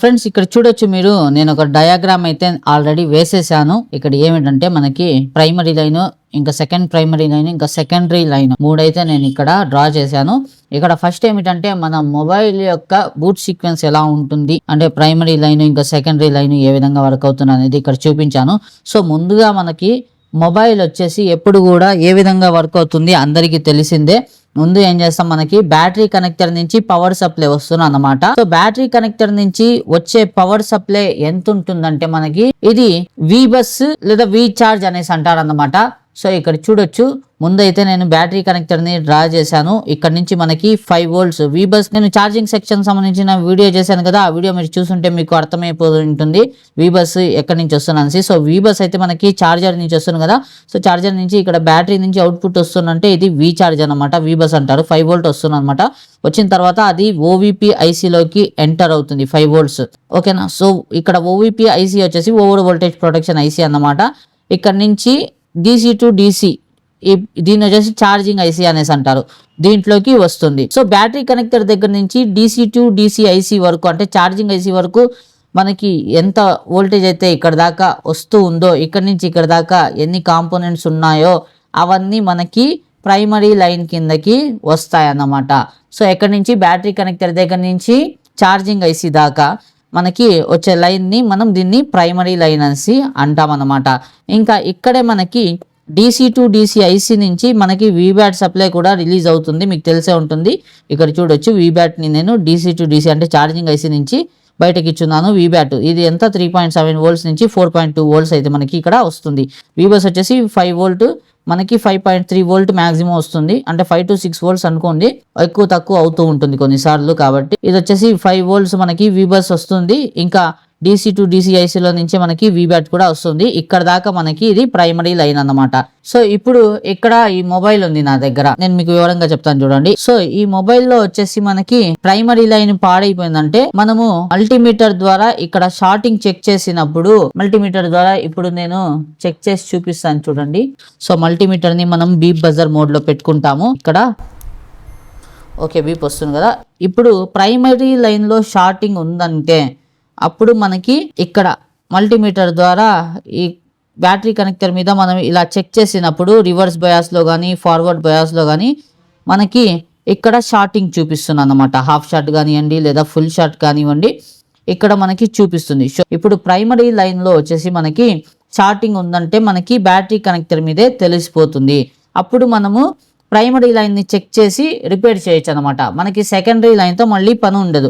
Friends ఇక్కడ చూడొచ్చు మీరు, నేను ఒక డయాగ్రామ్ అయితే ఆల్రెడీ వేసేసాను. ఇక్కడ ఏమిటంటే మనకి ప్రైమరీ లైన్, ఇంకా సెకండ్ ప్రైమరీ లైన్, ఇంకా సెకండరీ లైన్ మూడైతే నేను ఇక్కడ డ్రా చేశాను. ఇక్కడ ఫస్ట్ ఏమిటంటే మన మొబైల్ యొక్క బూట్ సీక్వెన్స్ ఎలా ఉంటుంది అంటే ప్రైమరీ లైన్ ఇంకా సెకండరీ లైన్ ఏ విధంగా వర్క్ అవుతుంది అనేది ఇక్కడ చూపించాను. సో ముందుగా మనకి మొబైల్ వచ్చేసి ఎప్పుడు కూడా ఏ విధంగా వర్క్ అవుతుంది అందరికీ తెలిసిందే. ముందు ఏం చేస్తాం, మనకి బ్యాటరీ కనెక్టర్ నుంచి పవర్ సప్లై వస్తుంది అన్నమాట. సో బ్యాటరీ కనెక్టర్ నుంచి వచ్చే పవర్ సప్లై ఎంత ఉంటుందంటే మనకి ఇది వి బస్ లేదా వి చార్జ్ అనేసి అంటారు అన్నమాట. సో ఇక్కడ చూడొచ్చు, ముందైతే నేను బ్యాటరీ కనెక్టర్ ని డ్రా చేశాను. ఇక్కడ నుంచి మనకి 5 volts వి బస్, నేను ఛార్జింగ్ సెక్షన్ సంబంధించిన వీడియో చేశాను కదా, ఆ వీడియో మీరు చూసుంటే మీకు అర్థమైపోతూ ఉంటుంది వి బస్ ఎక్కడి నుంచి వస్తుందని. సో వి బస్ అయితే మనకి చార్జర్ నుంచి వస్తుంది కదా, సో చార్జర్ నుంచి ఇక్కడ బ్యాటరీ నుంచి అవుట్పుట్ వస్తుందంటే ఇది వి చార్జ్ అనమాట, వి బస్ అంటారు. 5 volt వస్తుంది అనమాట. వచ్చిన తర్వాత అది ఓవిపి ఐసీలోకి ఎంటర్ అవుతుంది 5 volts, ఓకేనా. సో ఇక్కడ ఓవిపి ఐసీ వచ్చేసి ఓవర్ వోల్టేజ్ ప్రొటెక్షన్ ఐసీ అన్నమాట. ఇక్కడ నుంచి DC టు DC, దీన్ని వచ్చేసి ఛార్జింగ్ ఐసీ అనేసి అంటారు, దీంట్లోకి వస్తుంది. సో బ్యాటరీ కనెక్టర్ దగ్గర నుంచి DC టు DC ఐసీ వరకు అంటే ఛార్జింగ్ ఐసీ వరకు మనకి ఎంత వోల్టేజ్ అయితే ఇక్కడ దాకా వస్తూ ఉందో, ఇక్కడ నుంచి ఇక్కడ దాకా ఎన్ని కాంపోనెంట్స్ ఉన్నాయో అవన్నీ మనకి ప్రైమరీ లైన్ కిందకి వస్తాయి అన్నమాట. సో ఎక్కడి నుంచి బ్యాటరీ కనెక్టర్ దగ్గర నుంచి ఛార్జింగ్ ఐసీ దాకా మనకి వచ్చే లైన్ని మనం దీన్ని ప్రైమరీ లైన్ అనేసి అంటాం అన్నమాట. ఇంకా ఇక్కడే మనకి DC టు DC ఐసీ నుంచి మనకి వీబ్యాట్ సప్లై కూడా రిలీజ్ అవుతుంది, మీకు తెలిసే ఉంటుంది. ఇక్కడ చూడొచ్చు, వీబ్యాట్ని నేను DC టు DC అంటే ఛార్జింగ్ ఐసీ నుంచి బయటకి ఇచ్చున్నాను. వీబ్యాట్ ఇది ఎంత 3.7 volts నుంచి 4.2 volts అయితే మనకి ఇక్కడ వస్తుంది. వీబస్ వచ్చేసి 5 volt, మనకి 5.3 volt మాక్సిమం వస్తుంది, అంటే 5 to 6 volts అనుకోండి, ఎక్కువ తక్కువ అవుతూ ఉంటుంది కొన్నిసార్లు. కాబట్టి ఇది వచ్చేసి 5 volts మనకి వీబస్ వస్తుంది. ఇంకా DC టు DC ఐసీలో నుంచి మనకి వీబ్యాట్ కూడా వస్తుంది. ఇక్కడ దాకా మనకి ఇది ప్రైమరీ లైన్ అన్నమాట. సో ఇప్పుడు ఇక్కడ ఈ మొబైల్ ఉంది నా దగ్గర, నేను మీకు వివరంగా చెప్తాను చూడండి. సో ఈ మొబైల్ లో వచ్చేసి మనకి ప్రైమరీ లైన్ పాడైపోయిందంటే మనము మల్టీమీటర్ ద్వారా ఇక్కడ షార్టింగ్ చెక్ చేసినప్పుడు, మల్టీమీటర్ ద్వారా ఇప్పుడు నేను చెక్ చేసి చూపిస్తాను చూడండి. సో మల్టీమీటర్ ని మనం బీప్ బజర్ మోడ్ లో పెట్టుకుంటాము. ఇక్కడ ఓకే బీప్ వస్తుంది కదా. ఇప్పుడు ప్రైమరీ లైన్ లో షార్టింగ్ ఉందంటే అప్పుడు మనకి ఇక్కడ మల్టీమీటర్ ద్వారా ఈ బ్యాటరీ కనెక్టర్ మీద మనం ఇలా చెక్ చేసినప్పుడు రివర్స్ బయాస్లో కానీ ఫార్వర్డ్ బయాస్లో కానీ మనకి ఇక్కడ షార్టింగ్ చూపిస్తుంది అన్నమాట. హాఫ్ షార్ట్ కానివ్వండి లేదా ఫుల్ షార్ట్ కానివ్వండి, ఇక్కడ మనకి చూపిస్తుంది. ఇప్పుడు ప్రైమరీ లైన్లో వచ్చేసి మనకి షార్టింగ్ ఉందంటే మనకి బ్యాటరీ కనెక్టర్ మీదే తెలిసిపోతుంది. అప్పుడు మనము ప్రైమరీ లైన్ని చెక్ చేసి రిపేర్ చేయొచ్చు అనమాట. మనకి సెకండరీ లైన్తో మళ్ళీ పని ఉండదు.